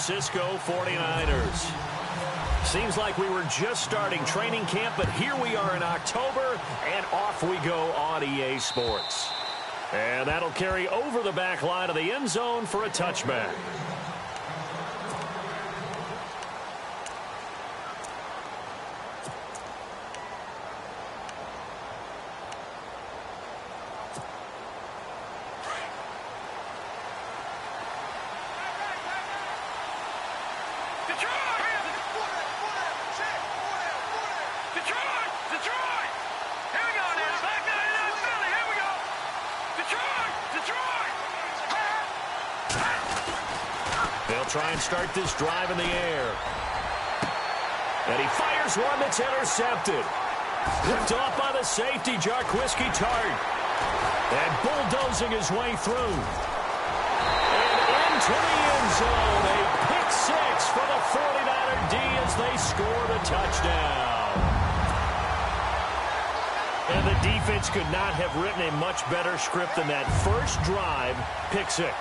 Francisco 49ers. Seems like we were just starting training camp, but here we are in October, and off we go on EA Sports. And that'll carry over the back line of the end zone for a touchback. Try and start this drive in the air. And he fires one that's intercepted. Whipped off by the safety, Jarquiski Tart. And bulldozing his way through. And into the end zone. A pick six for the 49er D as they score the touchdown. And the defense could not have written a much better script than that first drive, pick six.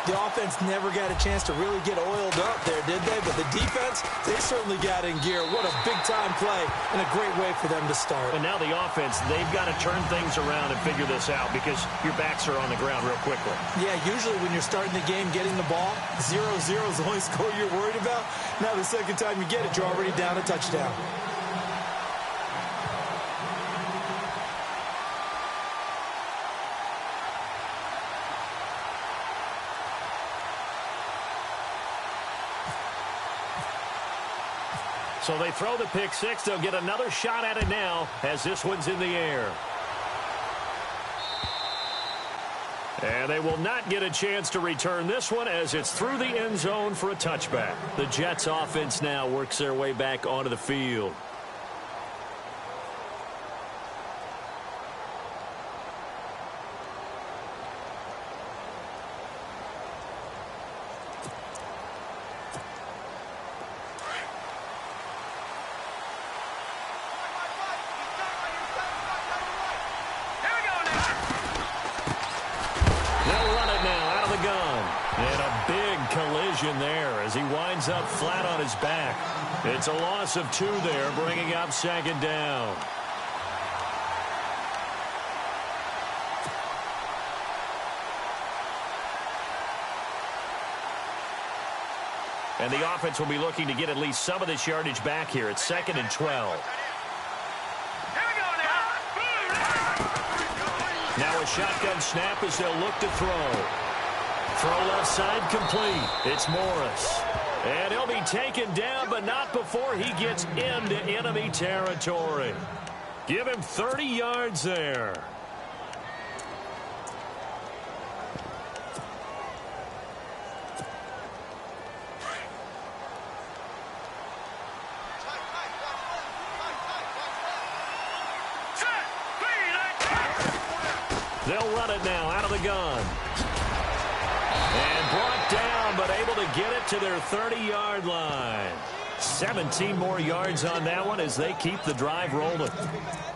The offense never got a chance to really get oiled up there, did they? But the defense, they certainly got in gear. What a big-time play and a great way for them to start. And now the offense, they've got to turn things around and figure this out because your backs are on the ground real quickly. Yeah, usually when you're starting the game getting the ball, 0-0 is the only score you're worried about. Now the second time you get it, you're already down a touchdown. So they throw the pick six. They'll get another shot at it now as this one's in the air. And they will not get a chance to return this one as it's through the end zone for a touchback. The Jets offense now works their way back onto the field. There as he winds up flat on his back. It's a loss of 2 there, bringing up second down. And the offense will be looking to get at least some of this yardage back here. It's 2nd and 12. Now a shotgun snap as they'll look to throw. Throw left side complete. It's Morris. And he'll be taken down, but not before he gets into enemy territory. Give him 30 yards there. They'll run it now out of the gun. And brought down, but able to get it to their 30-yard line. 17 more yards on that one as they keep the drive rolling.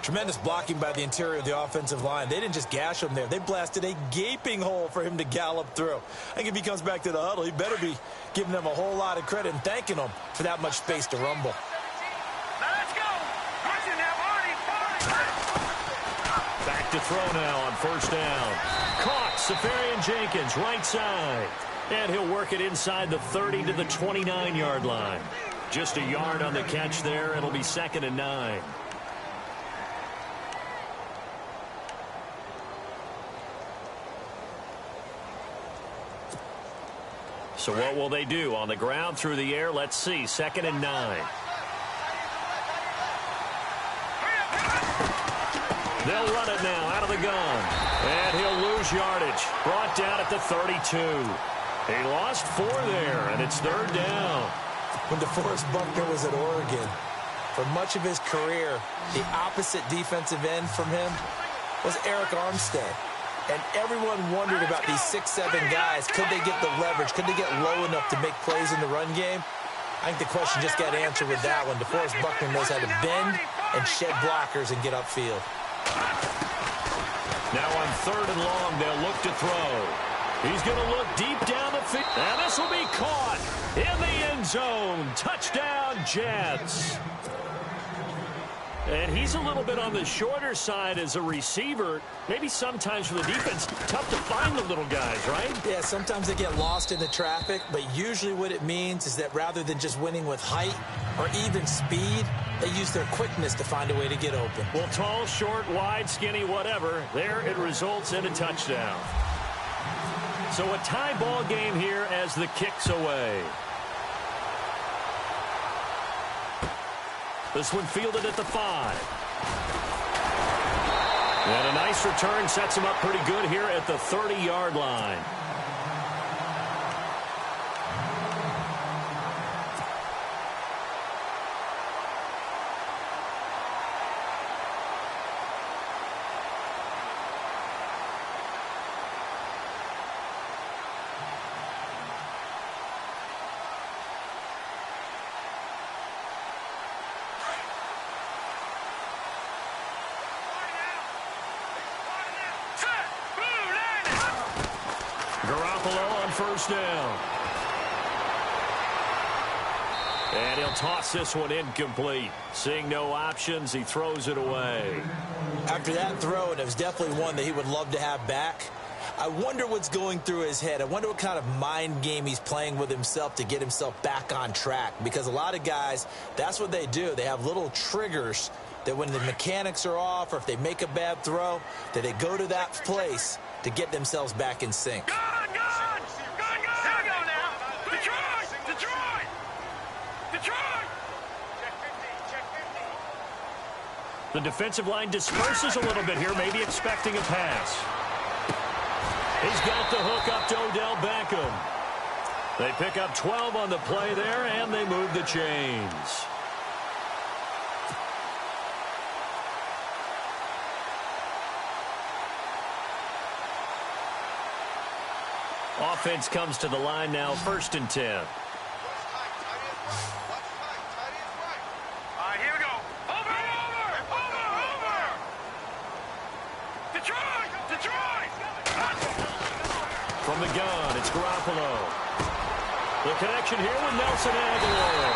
Tremendous blocking by the interior of the offensive line. They didn't just gash him there. They blasted a gaping hole for him to gallop through. I think if he comes back to the huddle, he better be giving them a whole lot of credit and thanking them for that much space to rumble. Back to throw now on first down. Caught, Safarian Jenkins, right side. And he'll work it inside the 30 to the 29-yard line. Just a yard on the catch there. It'll be 2nd and 9. So what will they do? On the ground, through the air, let's see. 2nd and 9. They'll run it now out of the gun. And he'll lose yardage. Brought down at the 32. He lost 4 there, and it's 3rd down. When DeForest Buckner was at Oregon, for much of his career, the opposite defensive end from him was Eric Armstead. And everyone wondered about these 6'7" guys. Could they get the leverage? Could they get low enough to make plays in the run game? I think the question just got answered with that one. DeForest Buckner knows how to bend and shed blockers and get upfield. Now on 3rd and long, they'll look to throw. He's going to look deep down the field. And this will be caught in the end zone. Touchdown, Jets. And he's a little bit on the shorter side as a receiver. Maybe sometimes for the defense, tough to find the little guys, right? Yeah, sometimes they get lost in the traffic, but usually what it means is that rather than just winning with height or even speed, they use their quickness to find a way to get open. Well, tall, short, wide, skinny, whatever, there it results in a touchdown. So a tie ball game here as the kick's away. This one fielded at the 5. And a nice return sets him up pretty good here at the 30-yard line. First down. And he'll toss this one incomplete. Seeing no options, he throws it away. After that throw, and it was definitely one that he would love to have back, I wonder what's going through his head. I wonder what kind of mind game he's playing with himself to get himself back on track. Because a lot of guys, that's what they do. They have little triggers that when the mechanics are off or if they make a bad throw, that they go to that place to get themselves back in sync. The defensive line disperses a little bit here, maybe expecting a pass. He's got the hook up to Odell Beckham. They pick up 12 on the play there, and they move the chains. Offense comes to the line now, 1st and 10. From the gun, it's Garoppolo. The connection here with Nelson Aguilar.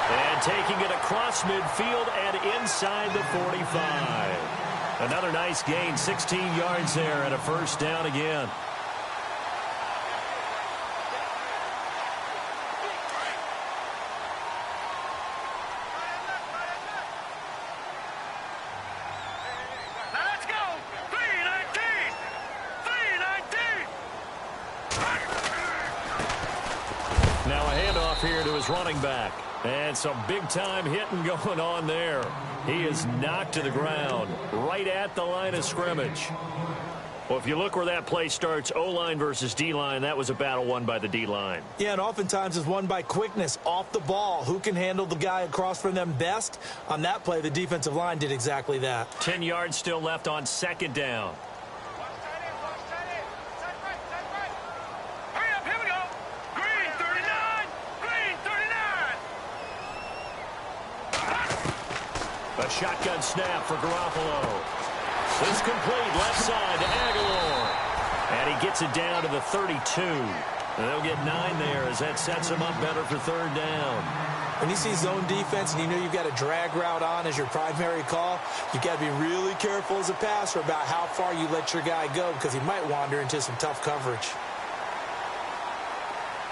And taking it across midfield and inside the 45. Another nice gain, 16 yards there and a first down again. Here to his running back. And some big-time hitting going on there. He is knocked to the ground right at the line of scrimmage. Well, if you look where that play starts, O-line versus D-line, that was a battle won by the D-line. Yeah, and oftentimes it's won by quickness off the ball. Who can handle the guy across from them best? On that play, the defensive line did exactly that. 10 yards still left on 2nd down. A shotgun snap for Garoppolo. It's complete, left side to Aguilar. And he gets it down to the 32. And they'll get 9 there as that sets him up better for 3rd down. When you see zone defense and you know you've got a drag route on as your primary call, you've got to be really careful as a passer about how far you let your guy go because he might wander into some tough coverage.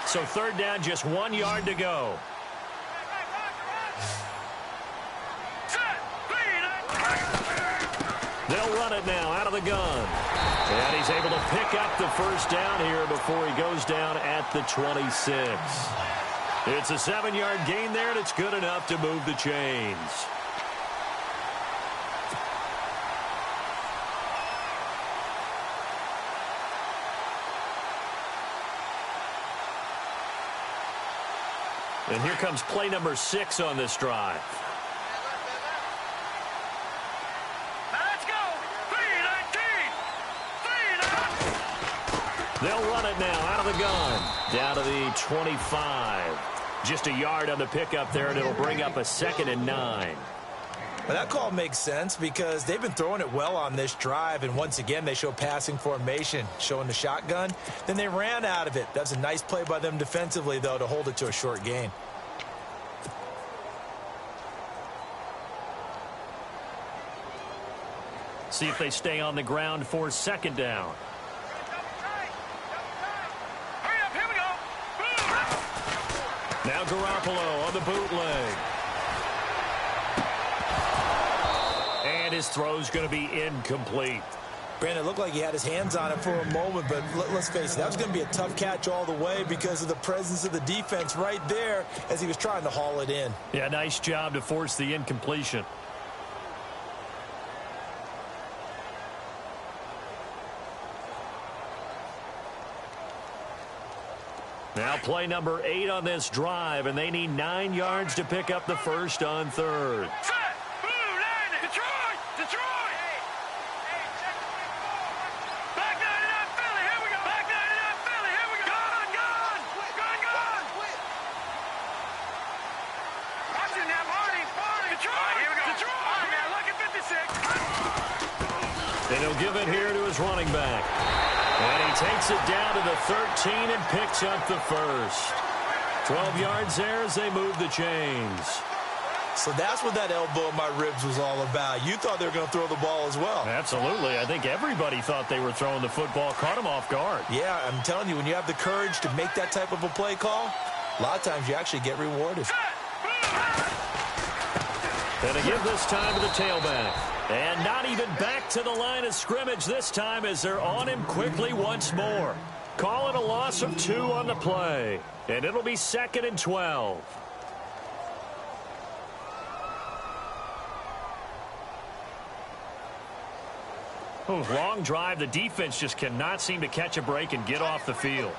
So 3rd down, just 1 yard to go. They'll run it now out of the gun. And he's able to pick up the first down here before he goes down at the 26. It's a 7-yard gain there, and it's good enough to move the chains. And here comes play number 6 on this drive. They'll run it now out of the gun. Down to the 25. Just a yard on the pickup there, and it'll bring up a 2nd and 9. Well, that call makes sense because they've been throwing it well on this drive, and once again, they show passing formation, showing the shotgun. Then they ran out of it. That's a nice play by them defensively, though, to hold it to a short gain. See if they stay on the ground for second down. Now Garoppolo on the bootleg. And his throw's going to be incomplete. Brandon, it looked like he had his hands on it for a moment, but let's face it, that was going to be a tough catch all the way because of the presence of the defense right there as he was trying to haul it in. Yeah, nice job to force the incompletion. Now play number 8 on this drive, and they need 9 yards to pick up the first on third. And he'll give it here to his running back. And he takes it down to the 13 and picks up the first. 12 yards there as they move the chains. So that's what that elbow in my ribs was all about. You thought they were going to throw the ball as well. Absolutely. I think everybody thought they were throwing the football, caught him off guard. Yeah, I'm telling you, when you have the courage to make that type of a play call, a lot of times you actually get rewarded. And a give this time to the tailback. And not even back to the line of scrimmage this time as they're on him quickly once more. Call it a loss of 2 on the play. And it'll be 2nd and 12. Long drive. The defense just cannot seem to catch a break and get off the field.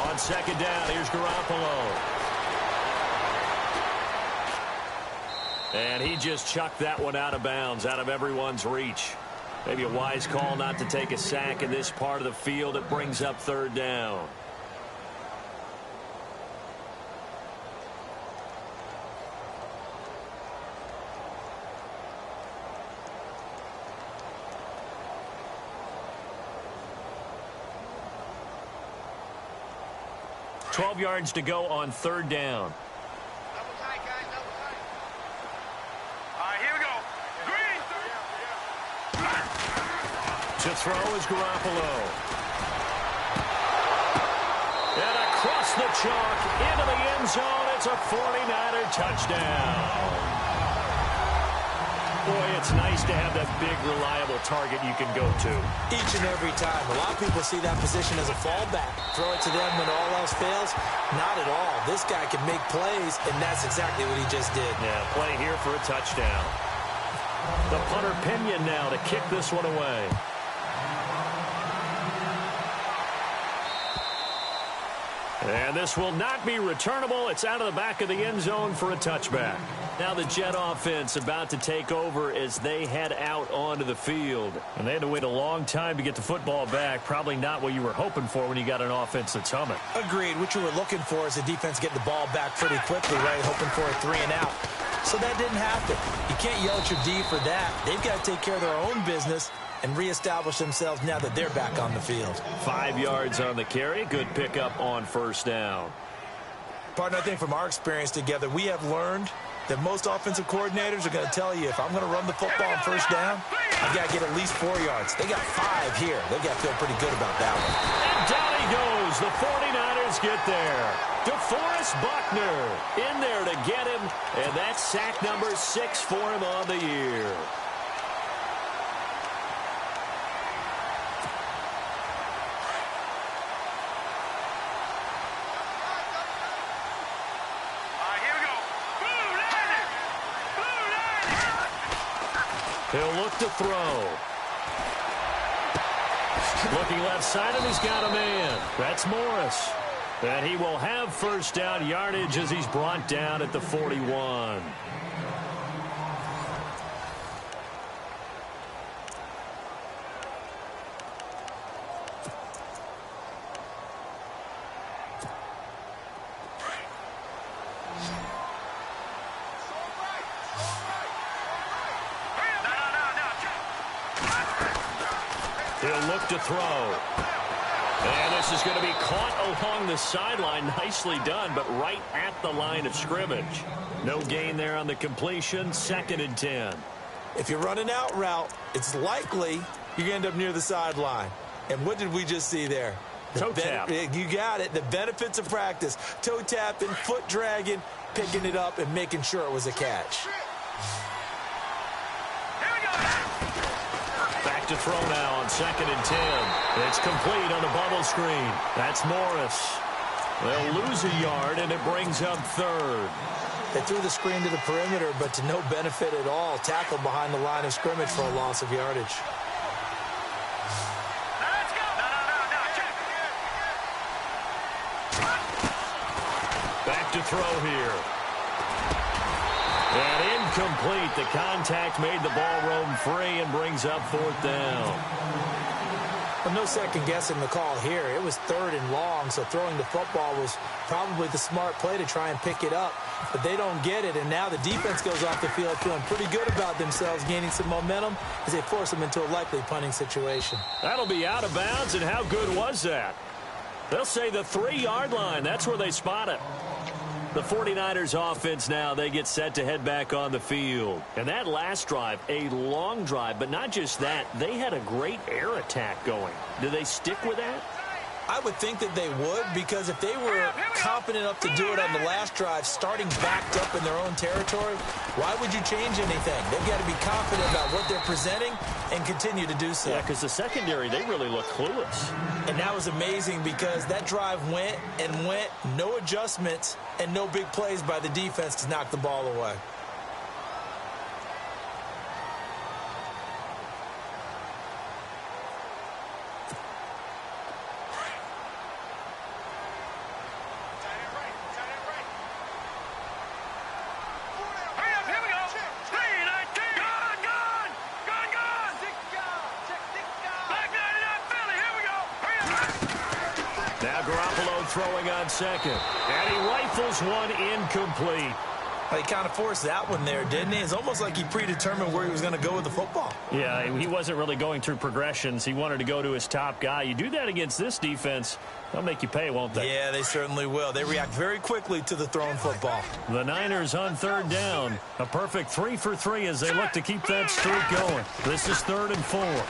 On second down, here's Garoppolo. And he just chucked that one out of bounds, out of everyone's reach. Maybe a wise call not to take a sack in this part of the field. It brings up third down. $12 yards to go on third down. To throw is Garoppolo. And across the chalk into the end zone. It's a 49er touchdown. Boy, it's nice to have that big, reliable target you can go to. Each and every time. A lot of people see that position as a fallback. Throw it to them when all else fails. Not at all. This guy can make plays, and that's exactly what he just did. Yeah, play here for a touchdown. The punter Pinion now to kick this one away. And this will not be returnable. It's out of the back of the end zone for a touchback. Now the Jet offense about to take over as they head out onto the field. And they had to wait a long time to get the football back. Probably not what you were hoping for when you got an offense that's humming. Agreed. What you were looking for is the defense getting the ball back pretty quickly, right? Hoping for a 3 and out. So that didn't happen. You can't yell at your D for that. They've got to take care of their own business and reestablish themselves now that they're back on the field. 5 yards on the carry. Good pickup on first down. Partner, I think from our experience together, we have learned that most offensive coordinators are going to tell you, if I'm going to run the football on first down, I've got to get at least 4 yards. They got 5 here. They've got to feel pretty good about that one. And down he goes. The 49ers get there. DeForest Buckner in there to get him. And that's sack number 6 for him on the year. He'll look to throw. Looking left side, and he's got a man. That's Morris. And he will have first down yardage as he's brought down at the 41. look to throw. And this is going to be caught along the sideline. Nicely done, but right at the line of scrimmage. No gain there on the completion. 2nd and 10. If you're running out route, it's likely you're going to end up near the sideline. And what did we just see there? Toe tap. You got it. The benefits of practice. Toe tapping, foot dragging, picking it up, and making sure it was a catch. Back to throw now on 2nd and 10. It's complete on the bubble screen. That's Morris. They'll lose a yard, and it brings up 3rd. They threw the screen to the perimeter, but to no benefit at all. Tackled behind the line of scrimmage for a loss of yardage. Back to throw here. And incomplete. The contact made the ball roam free and brings up 4th down. Well, no second guessing the call here. It was 3rd and long, so throwing the football was probably the smart play to try and pick it up. But they don't get it, and now the defense goes off the field feeling pretty good about themselves, gaining some momentum as they force them into a likely punting situation. That'll be out of bounds, and how good was that? They'll say the 3-yard line. That's where they spot it. The 49ers offense now, they get set to head back on the field. And that last drive, a long drive, but not just that. They had a great air attack going. Do they stick with that? I would think that they would, because if they were confident enough to do it on the last drive, starting backed up in their own territory, why would you change anything? They've got to be confident about what they're presenting and continue to do so. Yeah, because the secondary, they really look clueless. And that was amazing because that drive went and went, no adjustments and no big plays by the defense to knock the ball away. Throwing on 2nd, and he rifles one incomplete. He kind of forced that one there, didn't he? It's almost like he predetermined where he was going to go with the football. Yeah, he wasn't really going through progressions. He wanted to go to his top guy. You do that against this defense, they'll make you pay, won't they? Yeah, they certainly will. They react very quickly to the thrown football. The Niners on 3rd down. A perfect 3 for 3 as they look to keep that streak going. This is 3rd and 4.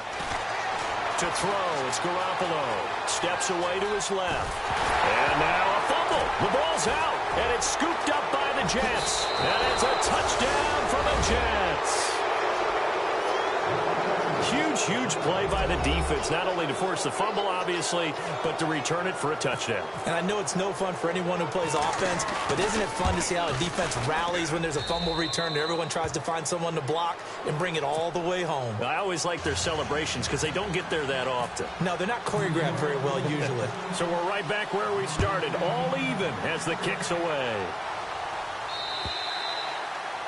To throw, it's Garoppolo. Steps away to his left. And now a fumble. The ball's out, and it's scooped up by the Jets. And it's a touchdown for the Jets. Huge play by the defense, not only to force the fumble, obviously, but to return it for a touchdown. And I know it's no fun for anyone who plays offense, but isn't it fun to see how a defense rallies when there's a fumble return and everyone tries to find someone to block and bring it all the way home? I always like their celebrations because they don't get there that often. No, they're not choreographed very well usually. So we're right back where we started, all even as the kick's away.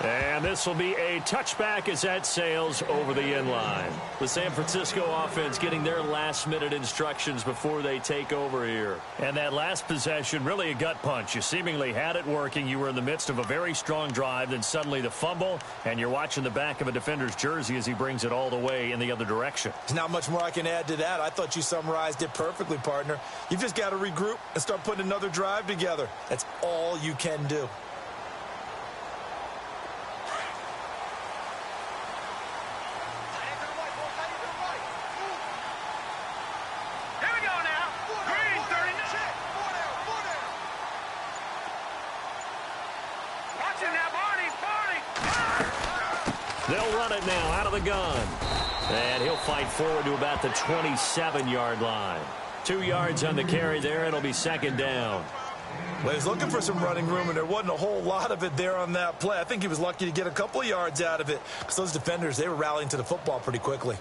And this will be a touchback as that sails over the end line. The San Francisco offense getting their last-minute instructions before they take over here. And that last possession, really a gut punch. You seemingly had it working. You were in the midst of a very strong drive, then suddenly the fumble, and you're watching the back of a defender's jersey as he brings it all the way in the other direction. There's not much more I can add to that. I thought you summarized it perfectly, partner. You've just got to regroup and start putting another drive together. That's all you can do. They'll run it now out of the gun. And he'll fight forward to about the 27-yard line. 2 yards on the carry there. It'll be 2nd down. Well, he was looking for some running room, and there wasn't a whole lot of it there on that play. I think he was lucky to get a couple of yards out of it because those defenders, they were rallying to the football pretty quickly.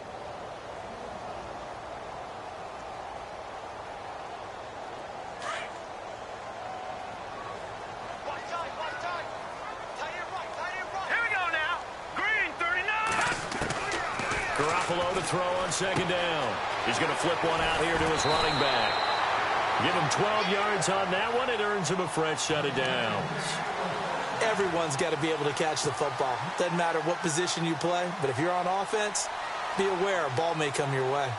Garoppolo to throw on 2nd down. He's going to flip one out here to his running back. Give him 12 yards on that one. It earns him a fresh set of downs. Everyone's got to be able to catch the football. Doesn't matter what position you play, but if you're on offense, be aware a ball may come your way.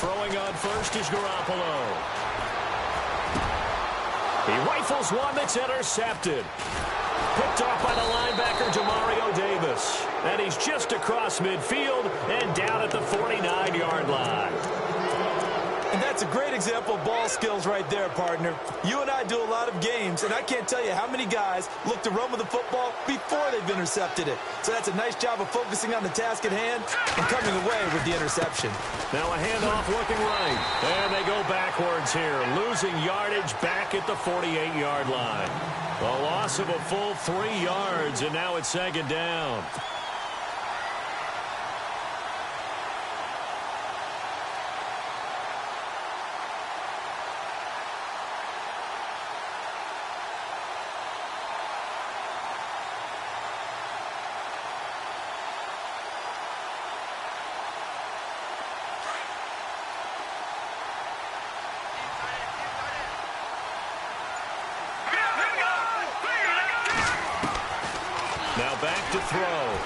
Throwing on first is Garoppolo. He rifles one that's intercepted. Picked off by the linebacker, Demario Davis. And he's just across midfield and down at the 49-yard line. And that's a great example of ball skills right there, partner. You and I do a lot of games, and I can't tell you how many guys look to run with the football before they've intercepted it. So that's a nice job of focusing on the task at hand and coming away with the interception. Now a handoff looking right. And they go backwards here, losing yardage back at the 48-yard line. A loss of a full 3 yards, and now it's second down. Now back to throw.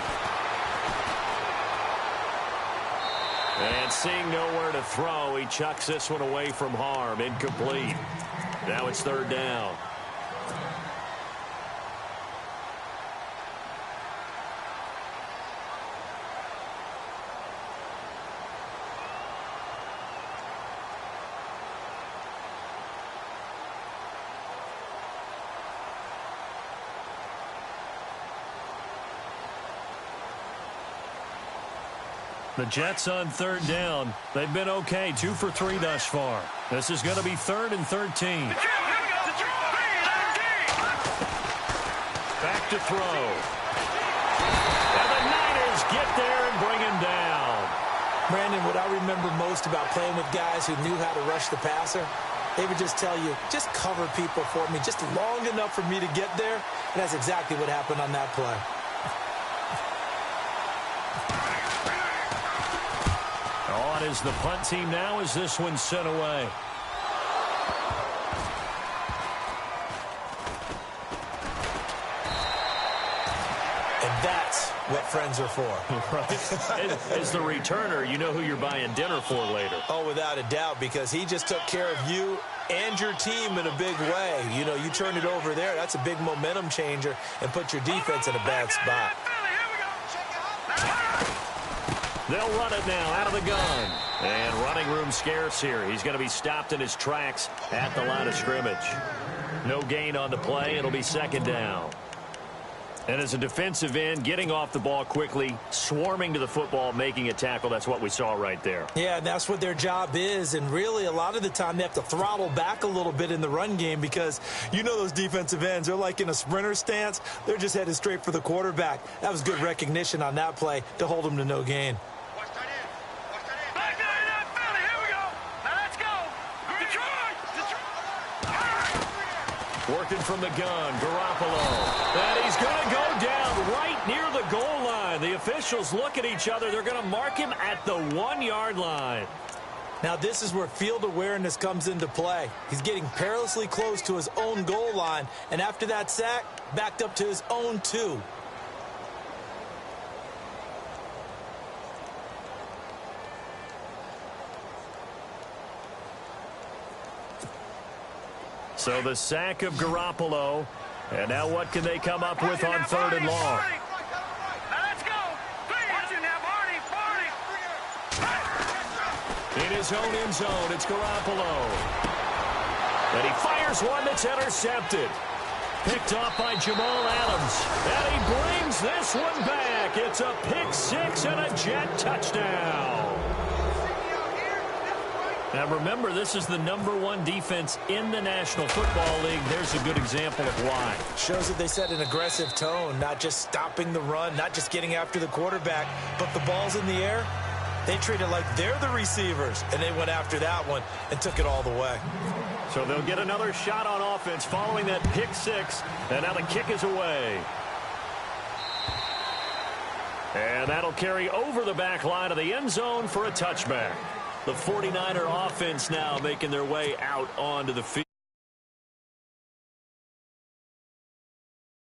And seeing nowhere to throw, he chucks this one away from harm. Incomplete. Now it's third down. The Jets on third down. They've been okay, 2 for 3 thus far. This is going to be 3rd and 13. Back to throw. And the Niners get there and bring him down. Brandon, what I remember most about playing with guys who knew how to rush the passer, they would just tell you, just cover people for me, just long enough for me to get there. And that's exactly what happened on that play. On is the punt team now as this one's sent away. And that's what friends are for. Right? As the returner, you know who you're buying dinner for later. Oh, without a doubt, because he just took care of you and your team in a big way. You know, you turn it over there, that's a big momentum changer and put your defense in a bad spot. They'll run it now out of the gun. And running room scarce here. He's going to be stopped in his tracks at the line of scrimmage. No gain on the play. It'll be second down. And as a defensive end, getting off the ball quickly, swarming to the football, making a tackle, that's what we saw right there. Yeah, and that's what their job is. And really, a lot of the time, they have to throttle back a little bit in the run game because you know those defensive ends, they're like in a sprinter stance. They're just headed straight for the quarterback. That was good recognition on that play to hold them to no gain. Working from the gun, Garoppolo. And he's going to go down right near the goal line. The officials look at each other. They're going to mark him at the 1-yard line. Now, this is where field awareness comes into play. He's getting perilously close to his own goal line. And after that sack, backed up to his own 2. So the sack of Garoppolo. And now what can they come up with on 3rd and long? In his own end zone, it's Garoppolo. And he fires one that's intercepted. Picked off by Jamal Adams. And he brings this one back. It's a pick 6 and a Jet touchdown. Now, remember, this is the #1 defense in the National Football League. There's a good example of why. Shows that they set an aggressive tone, not just stopping the run, not just getting after the quarterback, but the ball's in the air. They treat it like they're the receivers, and they went after that one and took it all the way. So they'll get another shot on offense following that pick 6, and now the kick is away. And that'll carry over the back line of the end zone for a touchback. The 49er offense now making their way out onto the field.